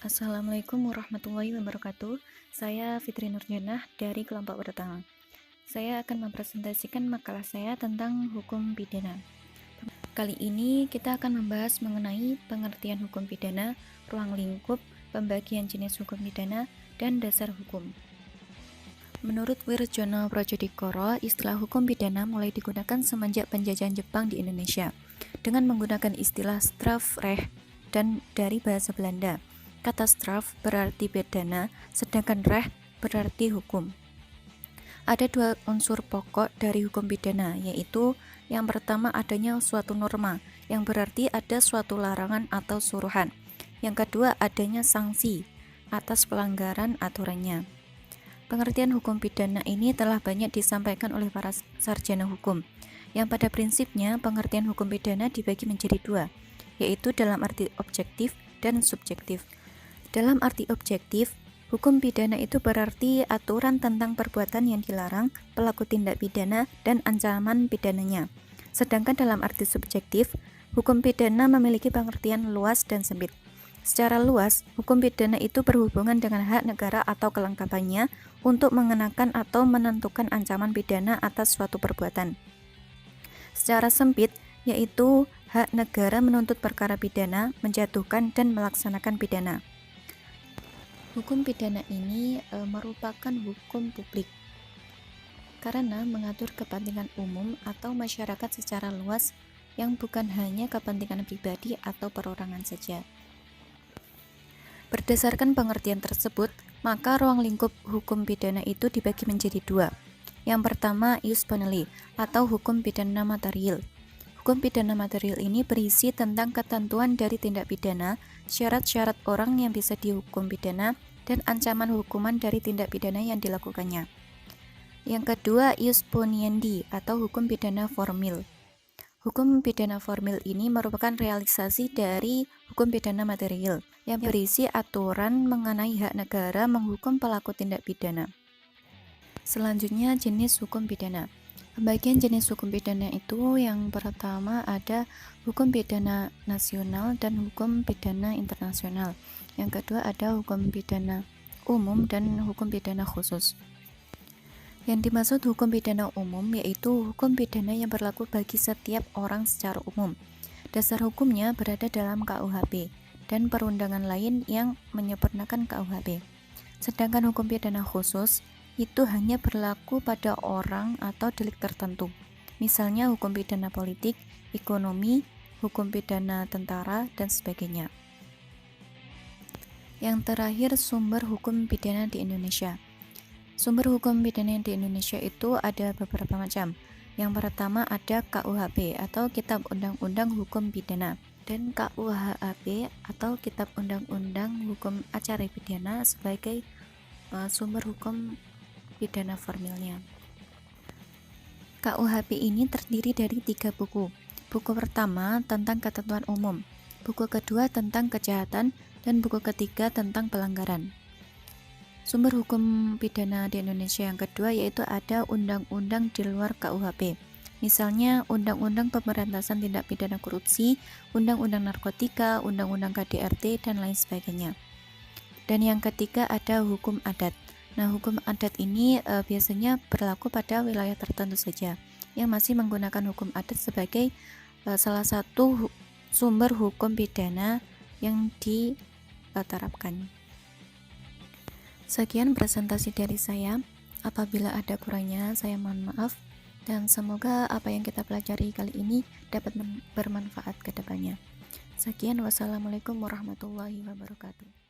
Assalamualaikum warahmatullahi wabarakatuh. Saya Fitri Nurjanah dari kelompok pertama. Saya akan mempresentasikan makalah saya tentang hukum pidana. Kali ini kita akan membahas mengenai pengertian hukum pidana, ruang lingkup, pembagian jenis hukum pidana, dan dasar hukum. Menurut Wirjono Projodikoro, istilah hukum pidana mulai digunakan semenjak penjajahan Jepang di Indonesia dengan menggunakan istilah strafrecht dan dari bahasa Belanda. Kata straf berarti pidana, sedangkan recht berarti hukum. Ada dua unsur pokok dari hukum pidana, yaitu yang pertama adanya suatu norma, yang berarti ada suatu larangan atau suruhan. Yang kedua adanya sanksi atas pelanggaran aturannya. Pengertian hukum pidana ini telah banyak disampaikan oleh para sarjana hukum, yang pada prinsipnya pengertian hukum pidana dibagi menjadi dua, yaitu dalam arti objektif dan subjektif. Dalam arti objektif, hukum pidana itu berarti aturan tentang perbuatan yang dilarang, pelaku tindak pidana, dan ancaman pidananya. Sedangkan dalam arti subjektif, hukum pidana memiliki pengertian luas dan sempit. Secara luas, hukum pidana itu berhubungan dengan hak negara atau kelengkapannya untuk mengenakan atau menentukan ancaman pidana atas suatu perbuatan. Secara sempit, yaitu hak negara menuntut perkara pidana, menjatuhkan dan melaksanakan pidana. Hukum pidana ini merupakan hukum publik karena mengatur kepentingan umum atau masyarakat secara luas yang bukan hanya kepentingan pribadi atau perorangan saja. Berdasarkan pengertian tersebut, maka ruang lingkup hukum pidana itu dibagi menjadi dua. Yang pertama, ius bonelli atau hukum pidana material. Hukum pidana material ini berisi tentang ketentuan dari tindak pidana, syarat-syarat orang yang bisa dihukum pidana, dan ancaman hukuman dari tindak pidana yang dilakukannya. Yang kedua, ius poniendi atau hukum pidana formil. Hukum pidana formil ini merupakan realisasi dari hukum pidana material yang berisi aturan mengenai hak negara menghukum pelaku tindak pidana. Selanjutnya, jenis hukum pidana. Pembagian jenis hukum pidana itu yang pertama ada hukum pidana nasional dan hukum pidana internasional. Yang kedua ada hukum pidana umum dan hukum pidana khusus. Yang dimaksud hukum pidana umum yaitu hukum pidana yang berlaku bagi setiap orang secara umum. Dasar hukumnya berada dalam KUHP dan perundangan lain yang menyempurnakan KUHP. Sedangkan hukum pidana khusus itu hanya berlaku pada orang atau delik tertentu. Misalnya hukum pidana politik, ekonomi, hukum pidana tentara, dan sebagainya. Yang terakhir, sumber hukum pidana di Indonesia. Sumber hukum pidana di Indonesia itu ada beberapa macam. Yang pertama ada KUHP atau Kitab Undang-Undang Hukum Pidana, dan KUHP atau Kitab Undang-Undang Hukum Acara Pidana sebagai sumber hukum pidana formilnya. KUHP ini terdiri dari 3 buku. Buku pertama tentang ketentuan umum, buku kedua tentang kejahatan, dan buku ketiga tentang pelanggaran. Sumber hukum pidana di Indonesia yang kedua yaitu ada undang-undang di luar KUHP. Misalnya Undang-Undang Pemberantasan Tindak Pidana Korupsi, Undang-Undang Narkotika, Undang-Undang KDRT, dan lain sebagainya. Dan yang ketiga ada hukum adat. Nah, hukum adat ini biasanya berlaku pada wilayah tertentu saja yang masih menggunakan hukum adat sebagai salah satu sumber hukum pidana yang diterapkan. Sekian presentasi dari saya. Apabila ada kurangnya, saya mohon maaf, dan semoga apa yang kita pelajari kali ini dapat bermanfaat ke depannya. Sekian, wassalamualaikum warahmatullahi wabarakatuh.